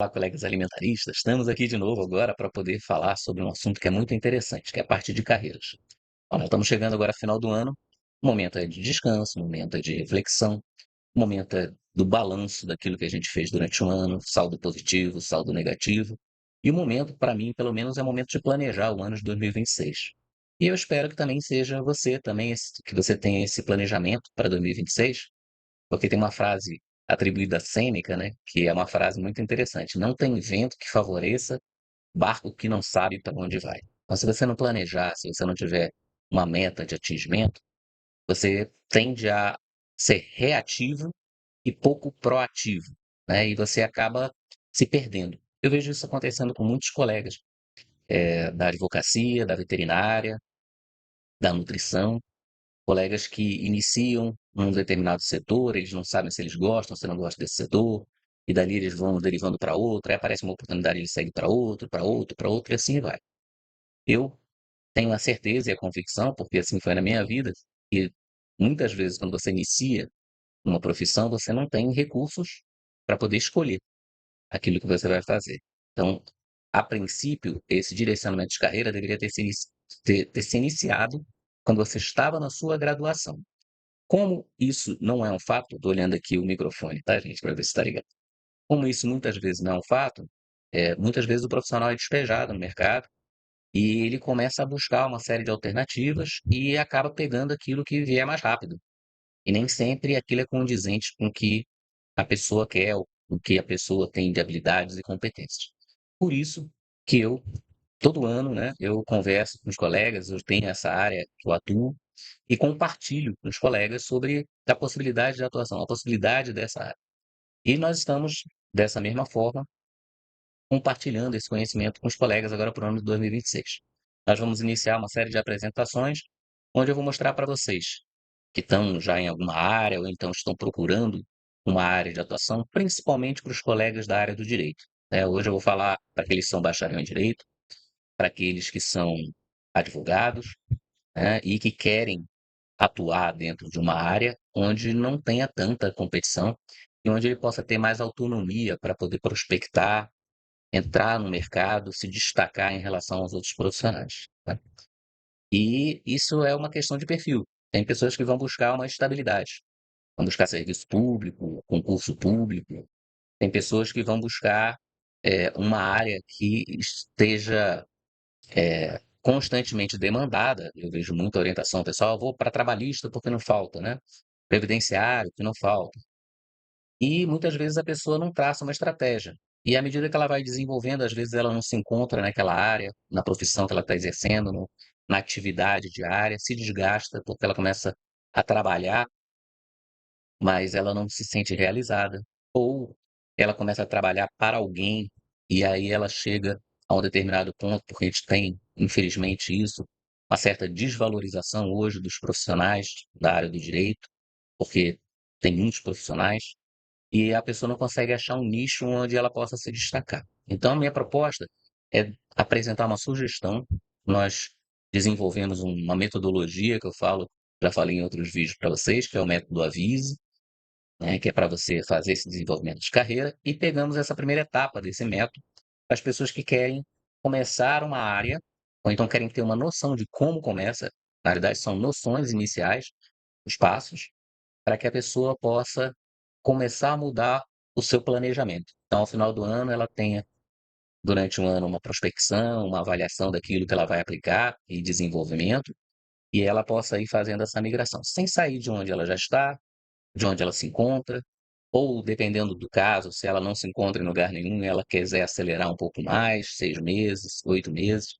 Olá, colegas alimentaristas. Estamos aqui de novo agora para poder falar sobre um assunto que é muito interessante, que é a parte de carreiras. Nós estamos chegando agora ao final do ano, o momento é de descanso, o momento é de reflexão, o momento é do balanço daquilo que a gente fez durante o ano, saldo positivo, saldo negativo. E o momento, para mim, pelo menos, é o momento de planejar o ano de 2026. E 26. E eu espero que também seja você, também, que você tenha esse planejamento para 2026, porque tem uma frase atribuída a Sêneca, né, que é uma frase muito interessante: "Não tem vento que favoreça barco que não sabe para onde vai". Então, se você não planejar, se você não tiver uma meta de atingimento, você tende a ser reativo e pouco proativo, né, e você acaba se perdendo. Eu vejo isso acontecendo com muitos colegas, da advocacia, da veterinária, da nutrição. Colegas que iniciam num determinado setor, eles não sabem se eles gostam, se não gostam desse setor, e dali eles vão derivando para outro, aí aparece uma oportunidade, eles seguem para outro, para outro, para outro, e assim vai. Eu tenho a certeza e a convicção, porque assim foi na minha vida, que muitas vezes quando você inicia uma profissão, você não tem recursos para poder escolher aquilo que você vai fazer. Então, a princípio, esse direcionamento de carreira deveria ter se iniciado quando você estava na sua graduação. Como isso não é um fato, estou olhando aqui o microfone, tá, gente, para ver se está ligado. Como isso muitas vezes não é um fato, muitas vezes o profissional é despejado no mercado e ele começa a buscar uma série de alternativas e acaba pegando aquilo que vier mais rápido. E nem sempre aquilo é condizente com o que a pessoa quer, ou o que a pessoa tem de habilidades e competências. Por isso que eu todo ano, né, eu converso com os colegas, eu tenho essa área que eu atuo, e compartilho com os colegas sobre a possibilidade de atuação, a possibilidade dessa área. E nós estamos, dessa mesma forma, compartilhando esse conhecimento com os colegas agora para o ano de 2026. Nós vamos iniciar uma série de apresentações, onde eu vou mostrar para vocês que estão já em alguma área ou então estão procurando uma área de atuação, principalmente para os colegas da área do direito, né. Hoje eu vou falar para aqueles que são bacharel em direito, para aqueles que são advogados, né, e que querem atuar dentro de uma área onde não tenha tanta competição e onde ele possa ter mais autonomia para poder prospectar, entrar no mercado, se destacar em relação aos outros profissionais, né. E isso é uma questão de perfil. Tem pessoas que vão buscar uma estabilidade, vão buscar serviço público, concurso público. Tem pessoas que vão buscar, uma área que esteja constantemente demandada. Eu vejo muita orientação pessoal: "Vou para trabalhista porque não falta", né, previdenciário que não falta. E muitas vezes a pessoa não traça uma estratégia. E à medida que ela vai desenvolvendo, às vezes ela não se encontra naquela área, na profissão que ela está exercendo, na atividade diária, se desgasta porque ela começa a trabalhar, mas ela não se sente realizada. Ou ela começa a trabalhar para alguém, e aí ela chega a um determinado ponto, porque a gente tem, infelizmente, isso, uma certa desvalorização hoje dos profissionais da área do direito, porque tem muitos profissionais, e a pessoa não consegue achar um nicho onde ela possa se destacar. Então, a minha proposta é apresentar uma sugestão. Nós desenvolvemos uma metodologia que eu falo, já falei em outros vídeos para vocês, que é o método Avise, né, que é para você fazer esse desenvolvimento de carreira, e pegamos essa primeira etapa desse método para as pessoas que querem começar uma área, ou então querem ter uma noção de como começa. Na verdade, são noções iniciais, os passos, para que a pessoa possa começar a mudar o seu planejamento. Então, ao final do ano, ela tenha, durante um ano, uma prospecção, uma avaliação daquilo que ela vai aplicar e desenvolvimento, e ela possa ir fazendo essa migração, sem sair de onde ela já está, de onde ela se encontra, ou dependendo do caso, se ela não se encontra em lugar nenhum e ela quiser acelerar um pouco mais, 6 meses, 8 meses.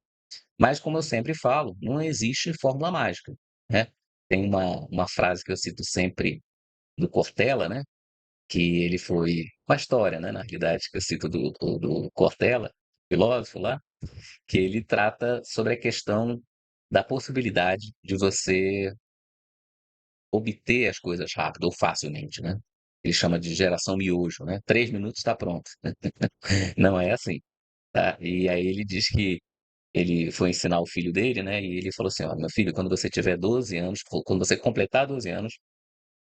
Mas, como eu sempre falo, não existe fórmula mágica, né. Tem uma frase que eu cito sempre do Cortella, né, que ele foi uma história, né, na realidade, que eu cito do Cortella, filósofo lá, que ele trata sobre a questão da possibilidade de você obter as coisas rápido ou facilmente, né. Ele chama de geração miojo, né, 3 minutos está pronto. Não é assim, tá. E aí ele diz que ele foi ensinar o filho dele, né, e ele falou assim: "Ó, meu filho, quando você tiver 12 anos, quando você completar 12 anos,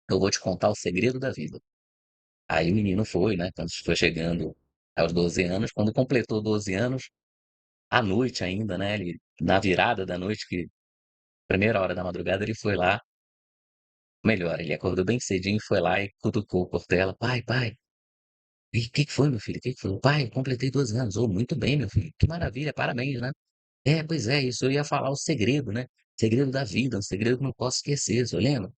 eu vou te contar o segredo da vida". Aí o menino foi, né, quando foi chegando Aos 12 anos, quando completou 12 anos, à noite ainda, né, ele na virada da noite, que primeira hora da madrugada, ele foi lá, melhor, ele acordou bem cedinho, foi lá e cutucou o Portela: "Pai, pai, e o que que foi, meu filho? O que que foi?" "Pai, eu completei 12 anos." "Oh, muito bem, meu filho, que maravilha, parabéns, né." "É, pois é, isso eu ia falar o segredo, né, segredo da vida, um segredo que não posso esquecer, o senhor lembra?"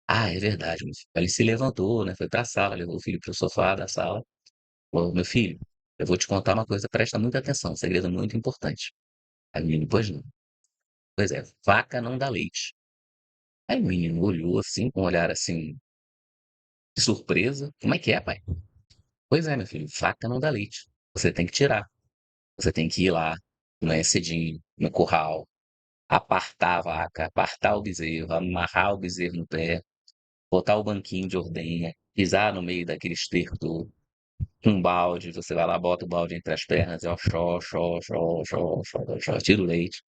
"Ah, é verdade, meu filho." Aí ele se levantou, né, foi pra sala, levou o filho para o sofá da sala, falou: "Meu filho, eu vou te contar uma coisa, presta muita atenção, um segredo muito importante." Aí o menino: "Pois não." "Pois é, vaca não dá leite." Aí o menino olhou assim, com um olhar assim, de surpresa: "Como é que é, pai?" "Pois é, meu filho, vaca não dá leite. Você tem que tirar. Você tem que ir lá, de manhã cedinho, no curral, apartar a vaca, apartar o bezerro, amarrar o bezerro no pé, botar o banquinho de ordenha, pisar no meio daquele esterco todo, com um balde, você vai lá, bota o balde entre as pernas e ó, xó, xó, xó, xó, xó, xó, tira o leite.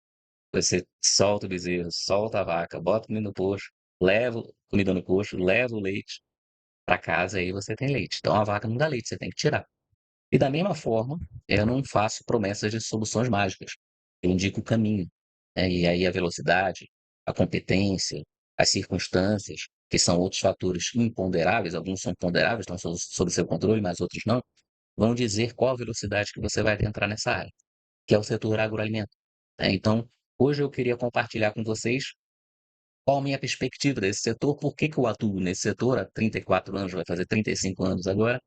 Você solta o bezerro, solta a vaca, bota comida no coxo, leva comida no coxo, leva o leite para casa, aí você tem leite. Então a vaca não dá leite, você tem que tirar." E da mesma forma, eu não faço promessas de soluções mágicas. Eu indico o caminho, né, e aí a velocidade, a competência, as circunstâncias, que são outros fatores imponderáveis, alguns são ponderáveis, estão sob seu controle, mas outros não, vão dizer qual a velocidade que você vai entrar nessa área, que é o setor agroalimento, né. Então, hoje eu queria compartilhar com vocês qual a minha perspectiva desse setor, por que que eu atuo nesse setor há 34 anos, vai fazer 35 anos agora,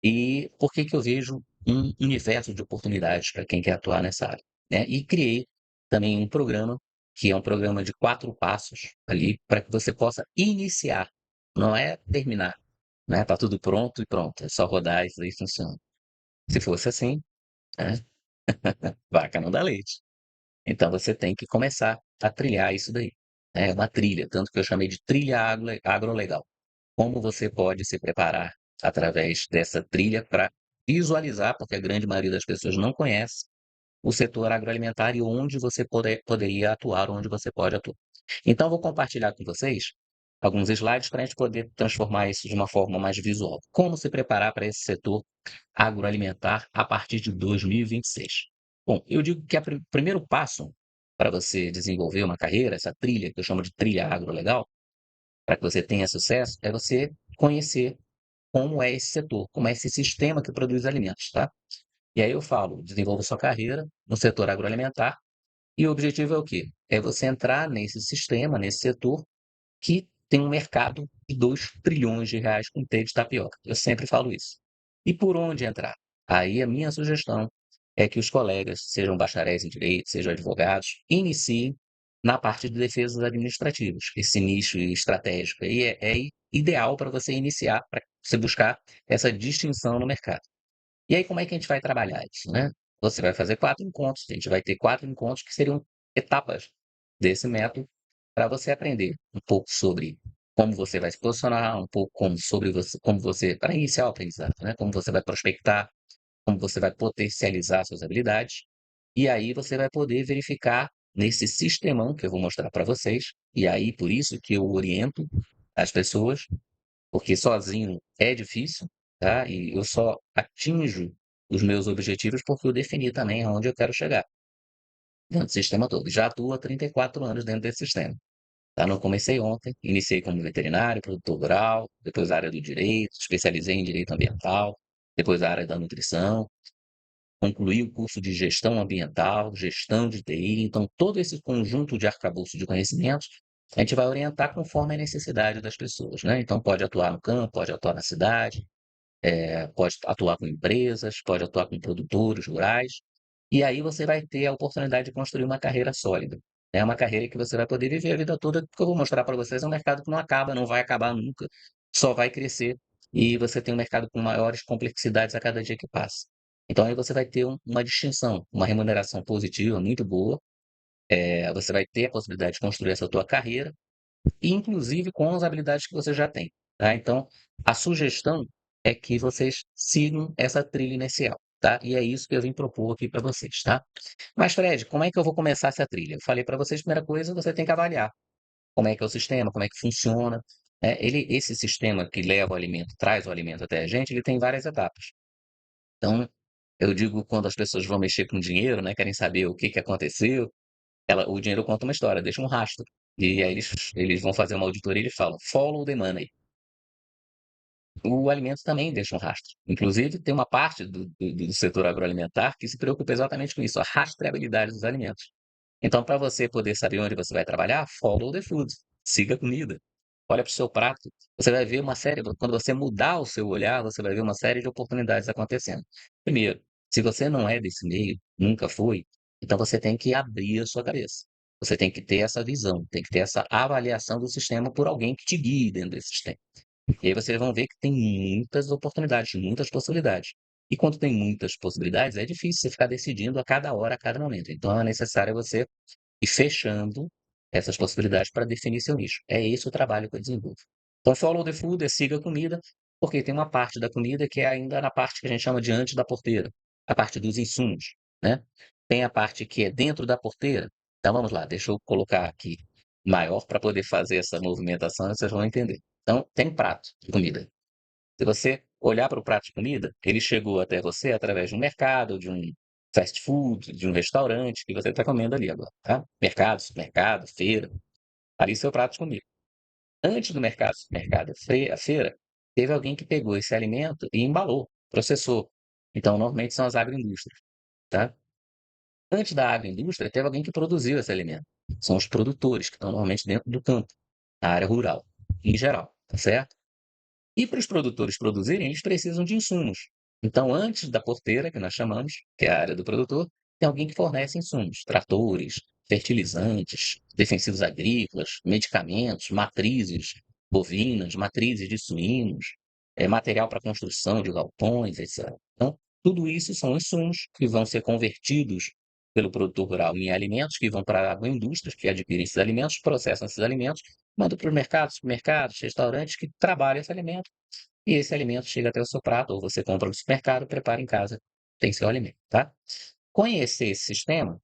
e por que que eu vejo um universo de oportunidades para quem quer atuar nessa área, né. E criei também um programa, que é um programa de 4 passos ali, para que você possa iniciar, não é terminar, né, tá tudo pronto e pronto, é só rodar, isso aí funciona. Se fosse assim, né, vaca não dá leite. Então você tem que começar a trilhar isso daí, né, é uma trilha, tanto que eu chamei de trilha agrolegal. Como você pode se preparar através dessa trilha para visualizar, porque a grande maioria das pessoas não conhece o setor agroalimentar e onde você poderia atuar, onde você pode atuar. Então, vou compartilhar com vocês alguns slides para a gente poder transformar isso de uma forma mais visual. Como se preparar para esse setor agroalimentar a partir de 2026. Bom, eu digo que o primeiro passo para você desenvolver uma carreira, essa trilha, que eu chamo de trilha agrolegal, para que você tenha sucesso, é você conhecer como é esse setor, como é esse sistema que produz alimentos, tá? E aí eu falo, desenvolva sua carreira no setor agroalimentar, e o objetivo é o quê? É você entrar nesse sistema, nesse setor, que tem um mercado de 2 trilhões de reais com T de tapioca. Eu sempre falo isso. E por onde entrar? Aí a minha sugestão é que os colegas, sejam bacharéis em direito, sejam advogados, iniciem na parte de defesas administrativas. Esse nicho estratégico aí é ideal para você iniciar, para você buscar essa distinção no mercado. E aí, como é que a gente vai trabalhar isso, né? Você vai fazer 4 encontros, a gente vai ter 4 encontros que seriam etapas desse método, para você aprender um pouco sobre como você vai se posicionar, um pouco sobre como você para iniciar o aprendizado, né, como você vai prospectar, como você vai potencializar suas habilidades, e aí você vai poder verificar nesse sistemão que eu vou mostrar para vocês, e aí por isso que eu oriento as pessoas, porque sozinho é difícil, tá, e eu só atinjo os meus objetivos porque eu defini também aonde eu quero chegar, dentro do sistema todo. Já atuo há 34 anos dentro desse sistema, tá. Não comecei ontem, iniciei como veterinário, produtor rural, depois a área do direito, especializei em direito ambiental, depois a área da nutrição, concluí o curso de gestão ambiental, gestão de TI, então todo esse conjunto de arcabouço de conhecimentos, a gente vai orientar conforme a necessidade das pessoas, né. Então pode atuar no campo, pode atuar na cidade, pode atuar com empresas, pode atuar com produtores rurais, e aí você vai ter a oportunidade de construir uma carreira sólida. É uma carreira que você vai poder viver a vida toda, porque eu vou mostrar para vocês, é um mercado que não acaba, não vai acabar nunca, só vai crescer, e você tem um mercado com maiores complexidades a cada dia que passa. Então aí você vai ter uma distinção, uma remuneração positiva muito boa, você vai ter a possibilidade de construir essa tua carreira, inclusive com as habilidades que você já tem, tá. Então, a sugestão é que vocês sigam essa trilha inicial, tá. E é isso que eu vim propor aqui para vocês, tá. Mas Fred, como é que eu vou começar essa trilha? Eu falei para vocês, primeira coisa, você tem que avaliar como é que é o sistema, como é que funciona, esse sistema que leva o alimento, traz o alimento até a gente, ele tem várias etapas. Então, eu digo quando as pessoas vão mexer com dinheiro, né, querem saber o que que aconteceu, o dinheiro conta uma história, deixa um rastro. E aí eles vão fazer uma auditoria e eles falam: "Follow the money". O alimento também deixa um rastro. Inclusive, tem uma parte do setor agroalimentar que se preocupa exatamente com isso, a rastreabilidade dos alimentos. Então, para você poder saber onde você vai trabalhar, follow the food, siga a comida. Olha para o seu prato, você vai ver uma série quando você mudar o seu olhar, você vai ver uma série de oportunidades acontecendo. Primeiro, se você não é desse meio, nunca foi, então você tem que abrir a sua cabeça. Você tem que ter essa visão, tem que ter essa avaliação do sistema por alguém que te guie dentro desse sistema. E aí vocês vão ver que tem muitas oportunidades, muitas possibilidades. E quando tem muitas possibilidades, é difícil você ficar decidindo a cada hora, a cada momento. Então é necessário você ir fechando essas possibilidades para definir seu nicho. É esse o trabalho que eu desenvolvo. Então, follow the food é siga a comida, porque tem uma parte da comida que é ainda na parte que a gente chama de antes da porteira, a parte dos insumos, né? Tem a parte que é dentro da porteira. Então, vamos lá, deixa eu colocar aqui maior para poder fazer essa movimentação, vocês vão entender. Então, tem prato de comida. Se você olhar para o prato de comida, ele chegou até você através de um mercado, de um fast food, de um restaurante que você está comendo ali agora, tá? Mercado, supermercado, feira, ali seu prato de comida. Antes do mercado, supermercado, a feira, teve alguém que pegou esse alimento e embalou, processou. Então, normalmente são as agroindústrias, tá? Antes da agroindústria, teve alguém que produziu esse alimento. São os produtores, que estão normalmente dentro do campo, na área rural, em geral, tá certo? E para os produtores produzirem, eles precisam de insumos. Então, antes da porteira, que nós chamamos, que é a área do produtor, tem alguém que fornece insumos, tratores, fertilizantes, defensivos agrícolas, medicamentos, matrizes bovinas, matrizes de suínos, material para construção de galpões, etc. Então, tudo isso são insumos que vão ser convertidos pelo produtor rural em alimentos que vão para agroindústrias, que adquirem esses alimentos, processam esses alimentos, mandam para os mercados, supermercados, restaurantes que trabalham esse alimento e esse alimento chega até o seu prato, ou você compra no supermercado, prepara em casa, tem seu alimento, tá? Conhecer esse sistema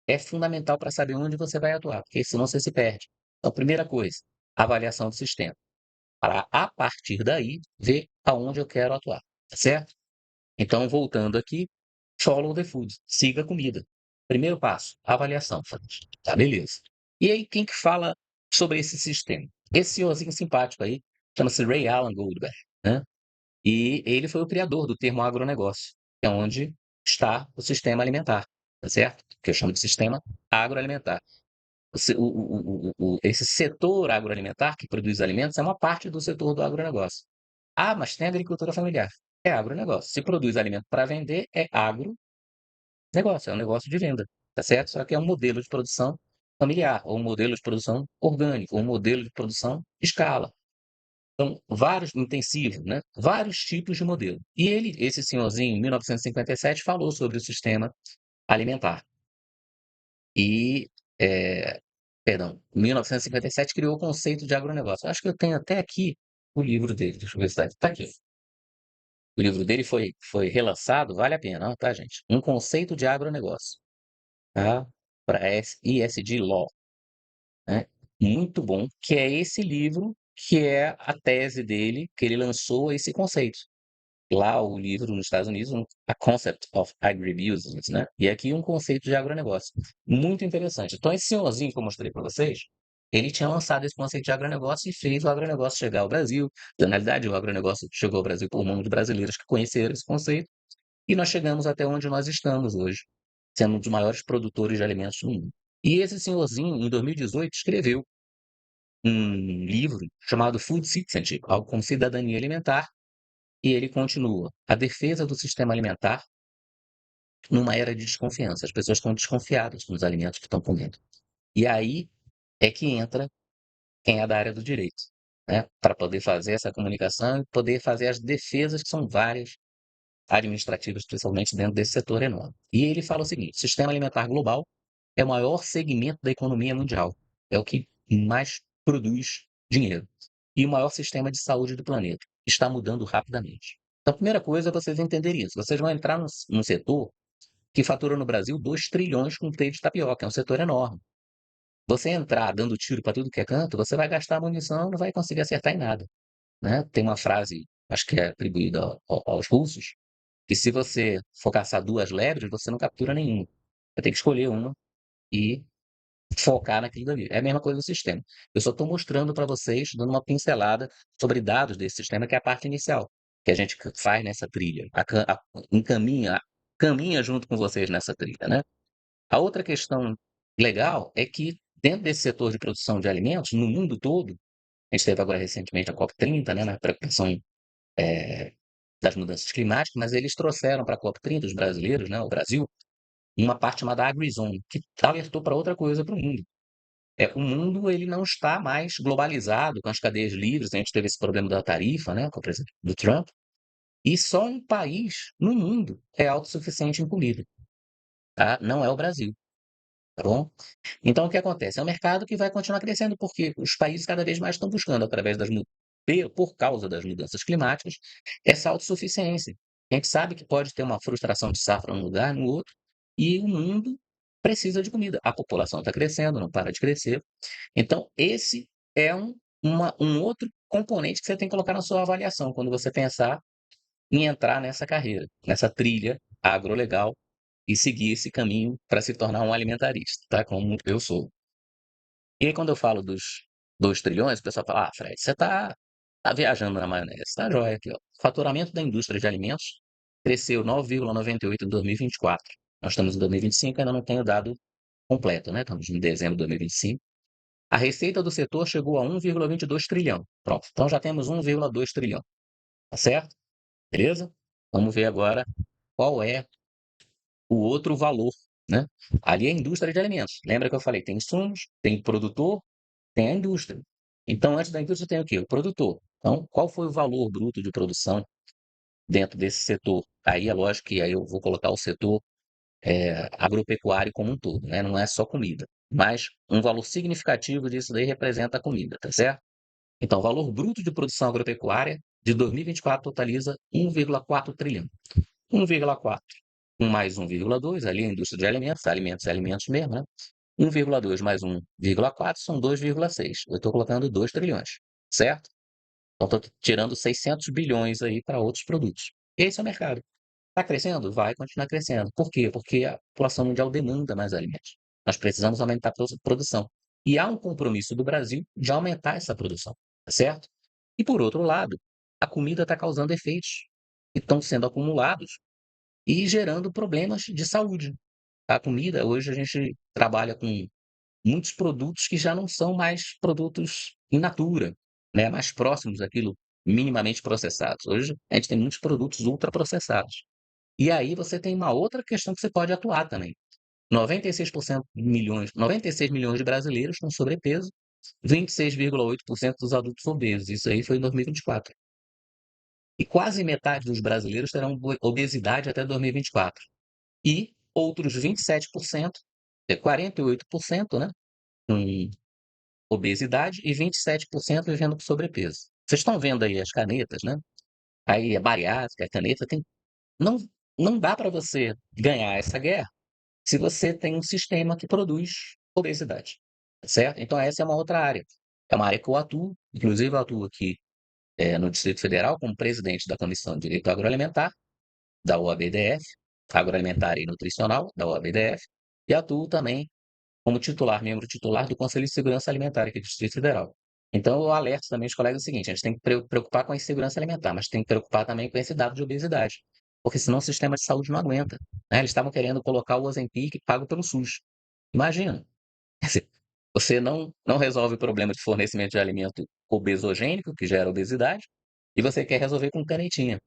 é fundamental para saber onde você vai atuar, porque senão você se perde. Então, primeira coisa, avaliação do sistema. Para, a partir daí, ver aonde eu quero atuar, tá certo? Então, voltando aqui, follow the food, siga a comida. Primeiro passo, avaliação. Tá, beleza. E aí, quem que fala sobre esse sistema? Esse senhorzinho simpático aí, chama-se Ray Alan Goldberg, né? E ele foi o criador do termo agronegócio, que é onde está o sistema alimentar, tá certo? Que eu chamo de sistema agroalimentar. Esse setor agroalimentar que produz alimentos é uma parte do setor do agronegócio. Ah, mas tem agricultura familiar. É agronegócio. Se produz alimento para vender, é agronegócio, é um negócio de venda, tá certo? Só que é um modelo de produção familiar, ou um modelo de produção orgânico, ou um modelo de produção de escala. Então, vários intensivos, né? Vários tipos de modelo. E ele, esse senhorzinho, em 1957, falou sobre o sistema alimentar. E, perdão, em 1957 criou o conceito de agronegócio. Acho que eu tenho até aqui o livro dele. Deixa eu ver se está aqui. O livro dele foi relançado, vale a pena, tá, gente? Um conceito de agronegócio, tá? Para ISD Law, né? Muito bom, que é esse livro que é a tese dele, que ele lançou esse conceito. Lá o livro nos Estados Unidos, A Concept of Agribusiness, né? E aqui um conceito de agronegócio. Muito interessante. Então, esse senhorzinho que eu mostrei para vocês, ele tinha lançado esse conceito de agronegócio e fez o agronegócio chegar ao Brasil. Na realidade, o agronegócio chegou ao Brasil por mão de brasileiros que conheceram esse conceito e nós chegamos até onde nós estamos hoje, sendo um dos maiores produtores de alimentos do mundo. E esse senhorzinho, em 2018, escreveu um livro chamado Food Citizenship, algo como cidadania alimentar, e ele continua: a defesa do sistema alimentar numa era de desconfiança. As pessoas estão desconfiadas dos alimentos que estão comendo. E aí é que entra quem é da área do direito, né? Para poder fazer essa comunicação e poder fazer as defesas, que são várias, administrativas, principalmente dentro desse setor enorme. E ele fala o seguinte: o sistema alimentar global é o maior segmento da economia mundial. É o que mais produz dinheiro. E o maior sistema de saúde do planeta. Está mudando rapidamente. Então, a primeira coisa é vocês entenderem isso. Vocês vão entrar num setor que fatura no Brasil 2 trilhões com T de tapioca. É um setor enorme. Você entrar dando tiro para tudo que é canto, você vai gastar munição, não vai conseguir acertar em nada, né? Tem uma frase, acho que é atribuída aos russos, E se você for caçar duas lebres, você não captura nenhuma. Você tem que escolher uma e focar naquilo dali. É a mesma coisa do sistema. Eu só estou mostrando para vocês, dando uma pincelada sobre dados desse sistema, que é a parte inicial, que a gente faz nessa trilha, encaminha, caminha junto com vocês nessa trilha, né? A outra questão legal é que dentro desse setor de produção de alimentos, no mundo todo, a gente teve agora recentemente a COP30, né, na preocupação das mudanças climáticas, mas eles trouxeram para a COP30, os brasileiros, né, o Brasil, uma parte chamada AgriZone, que alertou para outra coisa para o mundo. O mundo ele não está mais globalizado com as cadeias livres. A gente teve esse problema da tarifa, né, com o presidente do Trump, e só um país no mundo é autossuficiente em comida, tá? Não é o Brasil, tá bom? Então o que acontece? É um mercado que vai continuar crescendo porque os países cada vez mais estão buscando, através por causa das mudanças climáticas, essa autossuficiência. A gente sabe que pode ter uma frustração de safra num lugar, no outro, e o mundo precisa de comida. A população está crescendo, não para de crescer. Então, esse é um outro componente que você tem que colocar na sua avaliação quando você pensar em entrar nessa carreira, nessa trilha agrolegal e seguir esse caminho para se tornar um alimentarista, tá? Como eu sou. E aí, quando eu falo dos 2 trilhões, o pessoal fala: "Ah, Fred, você tá viajando na maionese". Tá joia aqui, ó. O faturamento da indústria de alimentos cresceu 9,98 em 2024. Nós estamos em 2025, ainda não tenho o dado completo, né? Estamos em dezembro de 2025. A receita do setor chegou a 1,22 trilhão. Pronto, então já temos 1,2 trilhão, tá certo? Beleza? Vamos ver agora qual é o outro valor, né? Ali é a indústria de alimentos. Lembra que eu falei, tem insumos, tem produtor, tem a indústria. Então, antes da indústria tem o quê? O produtor. Então, qual foi o valor bruto de produção dentro desse setor? Aí é lógico que aí eu vou colocar o setor agropecuário como um todo, né? Não é só comida. Mas um valor significativo disso daí representa a comida, tá certo? Então, o valor bruto de produção agropecuária de 2024 totaliza 1,4 trilhão. 1,4. Um mais 1,2, ali a indústria de alimentos, alimentos é alimentos mesmo, né? 1,2 mais 1,4 são 2,6. Eu estou colocando 2 trilhões, certo? Então, estou tirando 600 bilhões aí para outros produtos. Esse é o mercado. Está crescendo? Vai continuar crescendo. Por quê? Porque a população mundial demanda mais alimentos. Nós precisamos aumentar a produção. E há um compromisso do Brasil de aumentar essa produção, tá certo? E por outro lado, a comida está causando efeitos que estão sendo acumulados e gerando problemas de saúde. A comida, hoje a gente trabalha com muitos produtos que já não são mais produtos in natura, né? Mais próximos daquilo minimamente processados. Hoje a gente tem muitos produtos ultraprocessados. E aí você tem uma outra questão que você pode atuar também. 96 milhões de brasileiros com sobrepeso, 26,8% dos adultos obesos. Isso aí foi em 2024. E quase metade dos brasileiros terão obesidade até 2024. E outros 27%, 48%, né, com obesidade e 27% vivendo com sobrepeso. Vocês estão vendo aí as canetas, né? Aí a bariátrica, a caneta tem não não dá para você ganhar essa guerra se você tem um sistema que produz obesidade, certo? Então essa é uma outra área. É uma área que eu atuo, inclusive eu atuo aqui no Distrito Federal como presidente da Comissão de Direito Agroalimentar, da OABDF, Agroalimentar e Nutricional, da OABDF, e atuo também como titular, membro titular do Conselho de Segurança Alimentar aqui do Distrito Federal. Então eu alerto também os colegas o seguinte, a gente tem que preocupar com a insegurança alimentar, mas tem que preocupar também com esse dado de obesidade, porque senão o sistema de saúde não aguenta, né? Eles estavam querendo colocar o Ozempic pago pelo SUS. Imagina, você não resolve o problema de fornecimento de alimento obesogênico, que gera obesidade, e você quer resolver com canetinha,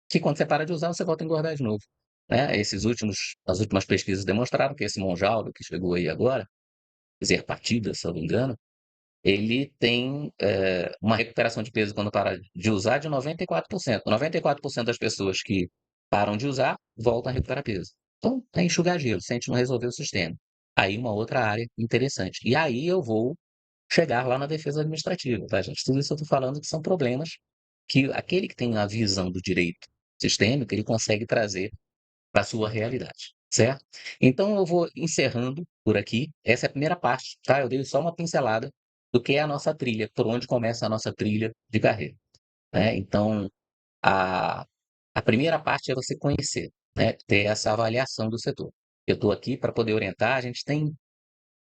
que quando você para de usar, você volta a engordar de novo, né? As últimas pesquisas demonstraram que esse Monjalvo que chegou aí agora, Zerpatida, se eu não me engano, ele tem uma recuperação de peso quando para de usar de 94%. 94% das pessoas que param de usar voltam a recuperar peso. Então, é enxugar gelo, se a gente não resolver o sistema. Aí uma outra área interessante. E aí eu vou chegar lá na defesa administrativa, tá, gente? Tudo isso eu estou falando que são problemas que aquele que tem a visão do direito sistêmico, ele consegue trazer para a sua realidade, certo? Então eu vou encerrando por aqui. Essa é a primeira parte, tá? Eu dei só uma pincelada do que é a nossa trilha, por onde começa a nossa trilha de carreira, né? Então, a, A primeira parte é você conhecer, né, ter essa avaliação do setor. Eu estou aqui para poder orientar, a gente tem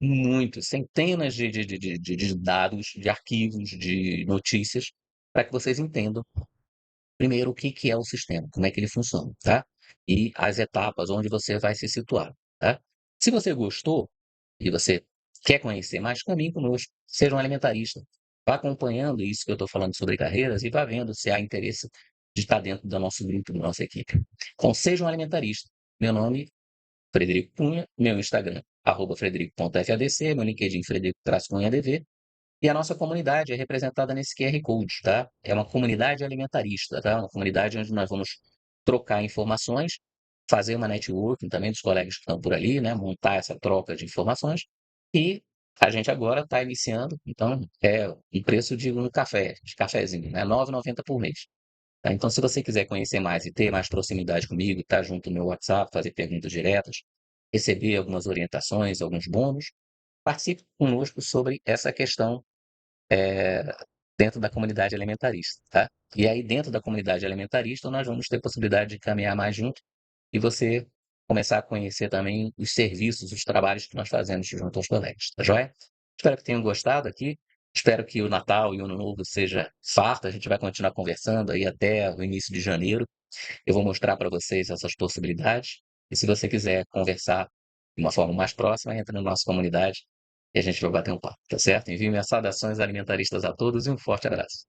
muitos, centenas de dados, de arquivos, de notícias, para que vocês entendam, primeiro, o que que é o sistema, como é que ele funciona, tá? E as etapas onde você vai se situar, tá? Se você gostou e você quer conhecer mais, caminhe conosco, seja um alimentarista. Vá acompanhando isso que eu estou falando sobre carreiras e vá vendo se há interesse de estar dentro do nosso grupo, da nossa equipe. Então, seja um alimentarista. Meu nome Frederico Cunha, meu Instagram, @frederico.fadc, meu LinkedIn, Frederico-CunhaDV, e a nossa comunidade é representada nesse QR Code, tá? É uma comunidade alimentarista, tá? Uma comunidade onde nós vamos trocar informações, fazer uma networking também dos colegas que estão por ali, né? Montar essa troca de informações. E a gente agora está iniciando, então é um preço de um café, de cafezinho, né? R$ 9,90 por mês. Tá? Então, se você quiser conhecer mais e ter mais proximidade comigo, estar junto no meu WhatsApp, fazer perguntas diretas, receber algumas orientações, alguns bônus, participe conosco sobre essa questão eh, dentro da comunidade alimentarista, tá? E aí, dentro da comunidade alimentarista, nós vamos ter possibilidade de caminhar mais junto e você começar a conhecer também os serviços, os trabalhos que nós fazemos junto aos colegas, tá joia? Espero que tenham gostado aqui. Espero que o Natal e o Ano Novo seja farto. A gente vai continuar conversando aí até o início de janeiro. Eu vou mostrar para vocês essas possibilidades. E se você quiser conversar de uma forma mais próxima, entra na nossa comunidade e a gente vai bater um papo, tá certo? Envio minhas saudações alimentaristas a todos e um forte abraço.